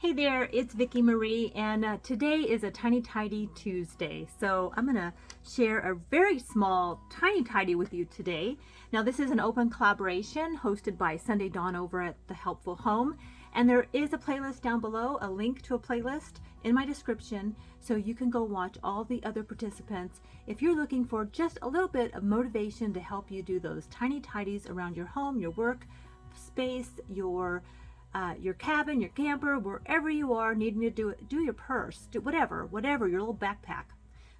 Hey there, it's Vicki Marie, and today is a Tiny Tidy Tuesday. So I'm gonna share a very small Tiny Tidy with you today. Now this is an open collaboration hosted by Sunday Dawn over at The Helpful Home, and there is a playlist down below, a link to a playlist in my description, so you can go watch all the other participants if you're looking for just a little bit of motivation to help you do those tiny tidies around your home, your work space, your cabin, your camper, wherever you are needing to do your purse, do whatever, your little backpack.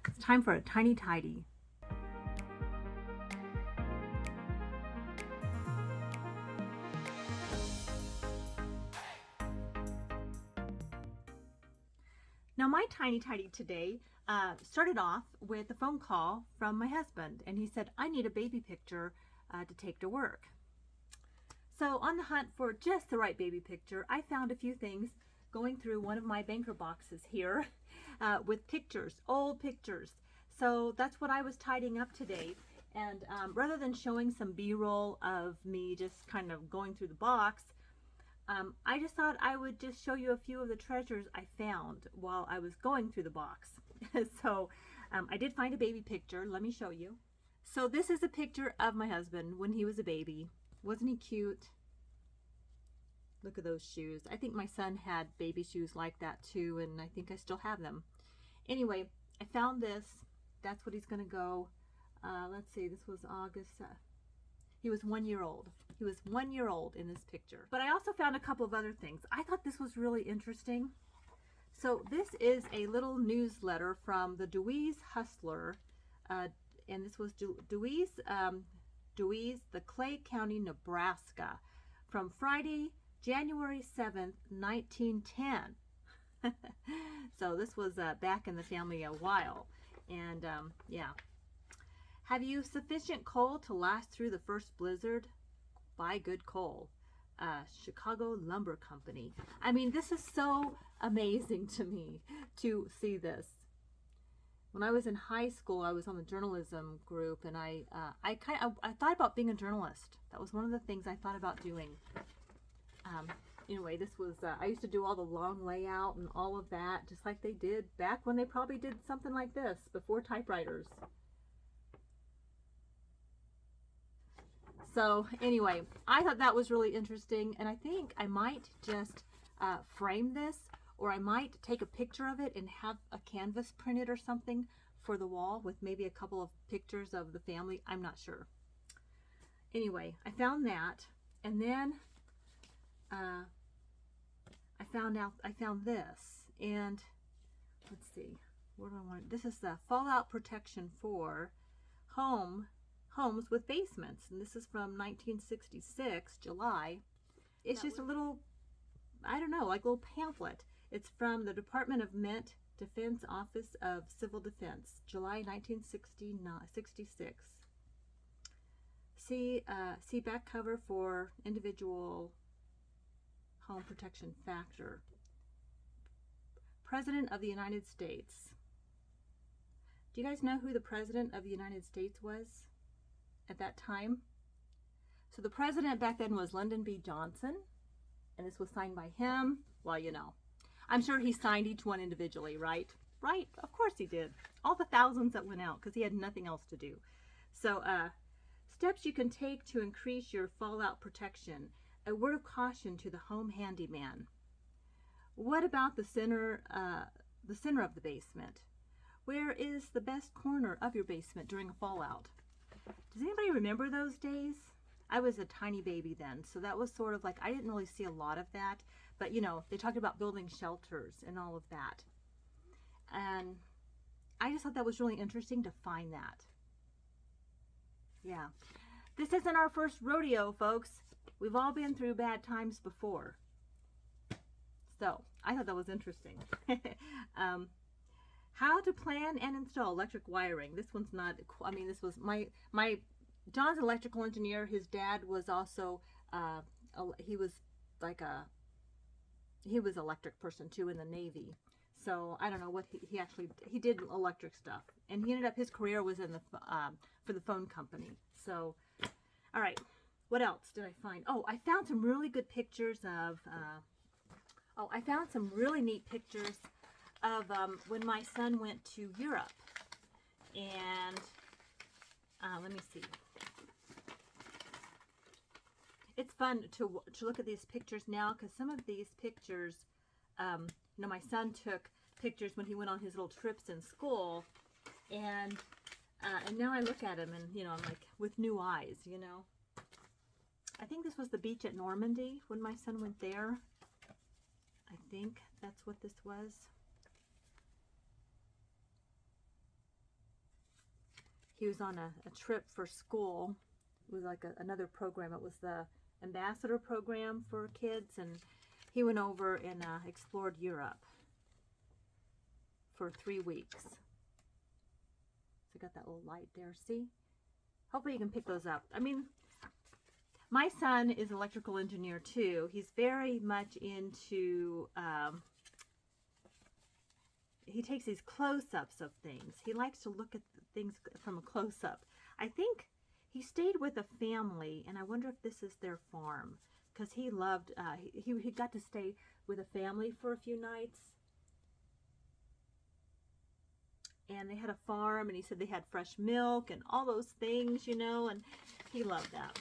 It's time for a tiny tidy. Now my tiny tidy today started off with a phone call from my husband, and he said, I need a baby picture to take to work. So on the hunt for just the right baby picture, I found a few things going through one of my banker boxes here with pictures, old pictures. So that's what I was tidying up today. And rather than showing some B-roll of me just kind of going through the box, I just thought I would just show you a few of the treasures I found while I was going through the box. So I did find a baby picture. Let me show you. So this is a picture of my husband when he was a baby. Wasn't he cute? Look at those shoes. I think my son had baby shoes like that too, and I think I still have them. Anyway, I found this. That's what he's going to go. Let's see, this was August. He was 1 year old. He was 1 year old in this picture. But I also found a couple of other things. I thought this was really interesting. So this is a little newsletter from the Dewey's Hustler, and this was Dewey's, the Clay County, Nebraska, from Friday, January 7th, 1910. So this was back in the family a while. And yeah. Have you sufficient coal to last through the first blizzard? Buy good coal. Chicago Lumber Company. I mean, this is so amazing to me to see this. When I was in high school, I was on the journalism group, and I thought about being a journalist. That was one of the things I thought about doing. Anyway, this was I used to do all the long layout and all of that, just like they did back when they probably did something like this before typewriters. So anyway, I thought that was really interesting, and I think I might just frame this, or I might take a picture of it and have a canvas printed or something for the wall with maybe a couple of pictures of the family. I'm not sure. Anyway, I found that, and then I found this, and let's see, what do I want? This is the fallout protection for homes with basements, and this is from 1966, July. It's just a little, I don't know, like a little pamphlet. It's from the Department of Mint Defense Office of Civil Defense, July 1966. See back cover for individual home protection factor. President of the United States. Do you guys know who the President of the United States was at that time? So the president back then was Lyndon B. Johnson, and this was signed by him. Well, you know, I'm sure he signed each one individually, right? Right, of course he did. All the thousands that went out because he had nothing else to do. So steps you can take to increase your fallout protection. A word of caution to the home handyman. What about the center of the basement? Where is the best corner of your basement during a fallout? Does anybody remember those days? I was a tiny baby then, so that was sort of like, I didn't really see a lot of that, but you know, they talked about building shelters and all of that. And I just thought that was really interesting to find that. Yeah. This isn't our first rodeo, folks. We've all been through bad times before. So, I thought that was interesting. How to plan and install electric wiring. This one's not, I mean, this was my John's an electrical engineer. His dad was also, he was electric person too in the Navy. So I don't know what he did electric stuff, and he ended up, his career was in the for the phone company. So, all right, what else did I find? Oh, I found some really good pictures of Oh, I found some really neat pictures of when my son went to Europe. And let me see. It's fun to look at these pictures now, because some of these pictures, you know, my son took pictures when he went on his little trips in school, and now I look at him and, you know, I'm like, with new eyes, you know. I think this was the beach at Normandy when my son went there. I think that's what this was. He was on a trip for school. It was like another program. It was the ambassador program for kids, and he went over and explored Europe for 3 weeks. So I got that little light there, see? Hopefully you can pick those up. I mean, my son is an electrical engineer too. He's very much into, he takes these close-ups of things. He likes to look at things from a close-up. I think he stayed with a family, and I wonder if this is their farm, because he loved, he got to stay with a family for a few nights. And they had a farm, and he said they had fresh milk and all those things, you know, and he loved that.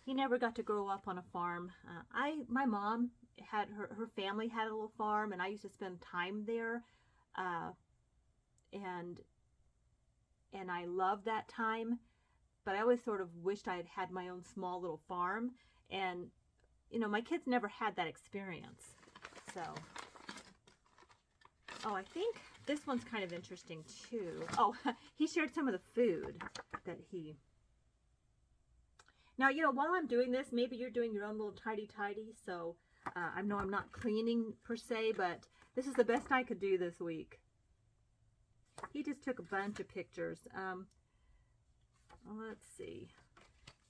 He never got to grow up on a farm. My mom had, her family had a little farm, and I used to spend time there. And I loved that time, but I always sort of wished I had had my own small little farm, and you know, my kids never had that experience. So, oh, I think this one's kind of interesting too. Oh, he shared some of the food that he, now, you know, while I'm doing this, maybe you're doing your own little tidy, so I know I'm not cleaning per se, but this is the best I could do this week. He just took a bunch of pictures. Let's see.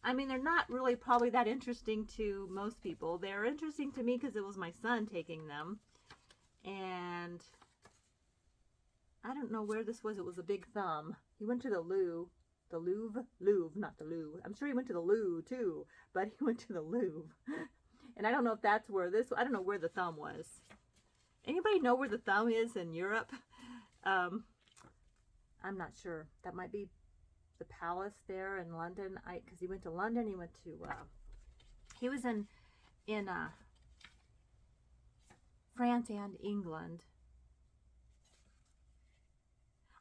I mean, they're not really probably that interesting to most people. They're interesting to me because it was my son taking them. And I don't know where this was. It was a big thumb. He went to the Louvre. The Louvre? Louvre, not the Louvre. I'm sure he went to the Louvre too, but he went to the Louvre. And I don't know if that's where this, I don't know where the thumb was. Anybody know where the thumb is in Europe? I'm not sure. That might be the palace there in London. Because he went to London, he went to, he was in France and England.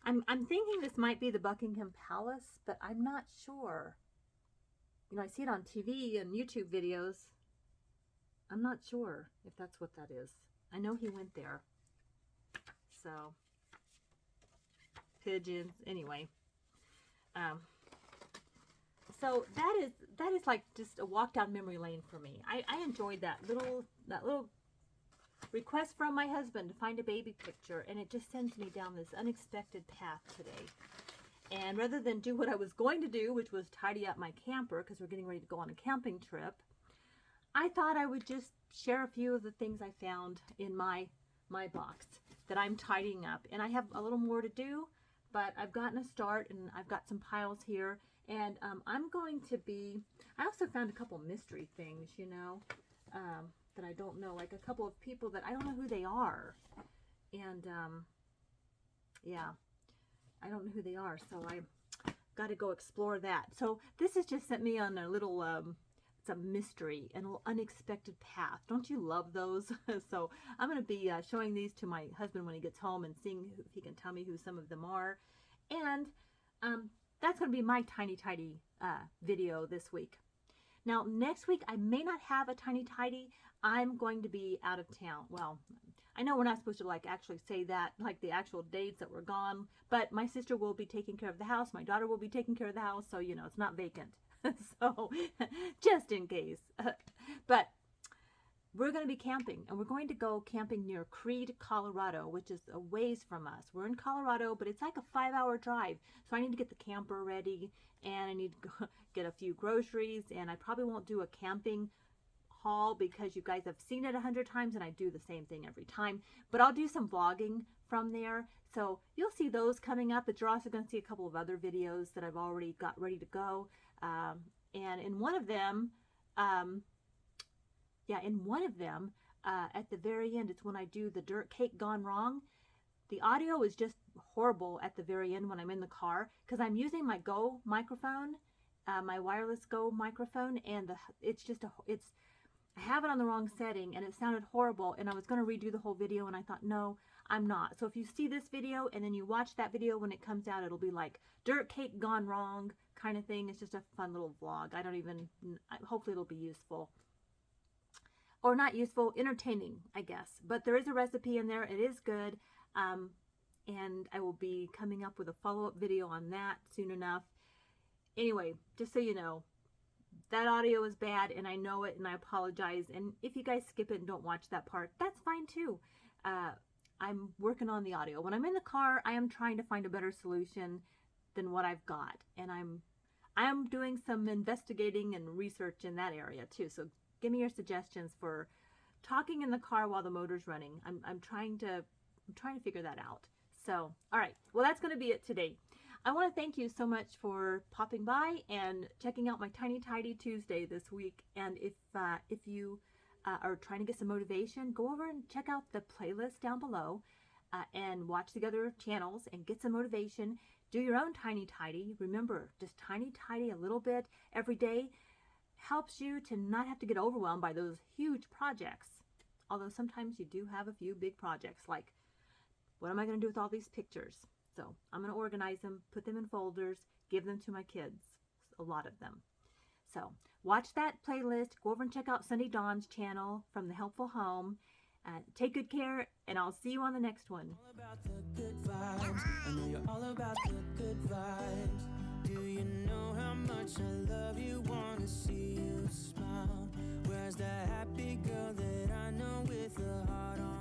I'm thinking this might be the Buckingham Palace, but I'm not sure. You know, I see it on TV and YouTube videos. I'm not sure if that's what that is. I know he went there. So, pigeons, anyway. So that is like just a walk down memory lane for me. I enjoyed that little request from my husband to find a baby picture, and it just sends me down this unexpected path today. And rather than do what I was going to do, which was tidy up my camper, because we're getting ready to go on a camping trip, I thought I would just share a few of the things I found in my box that I'm tidying up. And I have a little more to do, but I've gotten a start, and I've got some piles here. And I'm going to be, I also found a couple mystery things, you know, that I don't know, like a couple of people that I don't know who they are. And yeah, I don't know who they are, so I got to go explore that. So this has just sent me on a little, it's a mystery and a little unexpected path. Don't you love those? So I'm going to be showing these to my husband when he gets home and seeing if he can tell me who some of them are. And that's going to be my tiny tidy video this week. Now, next week, I may not have a tiny tidy. I'm going to be out of town. Well, I know we're not supposed to like actually say that, like the actual dates that we're gone, but my sister will be taking care of the house. My daughter will be taking care of the house, so, you know, it's not vacant. So, just in case. But we're going to be camping, and we're going to go camping near Creede, Colorado, which is a ways from us. We're in Colorado, but it's like a 5-hour drive. So I need to get the camper ready, and I need to go get a few groceries, and I probably won't do a camping haul because you guys have seen it 100 times, and I do the same thing every time. But I'll do some vlogging from there. So you'll see those coming up, but you're also going to see a couple of other videos that I've already got ready to go. And in one of them, at the very end, it's when I do the dirt cake gone wrong. The audio is just horrible at the very end when I'm in the car because I'm using my Go microphone, my wireless Go microphone, and I have it on the wrong setting and it sounded horrible, and I was going to redo the whole video, and I thought, no, I'm not. So if you see this video and then you watch that video when it comes out, it'll be like dirt cake gone wrong kind of thing. It's just a fun little vlog. Hopefully it'll be useful. Or not useful, entertaining, I guess. But there is a recipe in there. It is good. And I will be coming up with a follow-up video on that soon enough. Anyway, just so you know, that audio is bad, and I know it, and I apologize. And if you guys skip it and don't watch that part, that's fine too. I'm working on the audio. When I'm in the car, I am trying to find a better solution than what I've got. And I'm doing some investigating and research in that area too. So give me your suggestions for talking in the car while the motor's running. I'm trying to figure that out. So, all right. Well, that's going to be it today. I want to thank you so much for popping by and checking out my Tiny Tidy Tuesday this week. And if you are trying to get some motivation, go over and check out the playlist down below and watch the other channels and get some motivation. Do your own Tiny Tidy. Remember, just Tiny Tidy a little bit every day helps you to not have to get overwhelmed by those huge projects. Although sometimes you do have a few big projects, like, what am I going to do with all these pictures? So I'm going to organize them, put them in folders, give them to my kids, a lot of them. So watch that playlist. Go over and check out Sunday Dawn's channel from The Helpful Home. Take good care, and I'll see you on the next one. All about the good vibes. I know you're all about the good vibes. Do you know how much I love you? Wanna see you smile. Where's that happy girl that I know with a heart on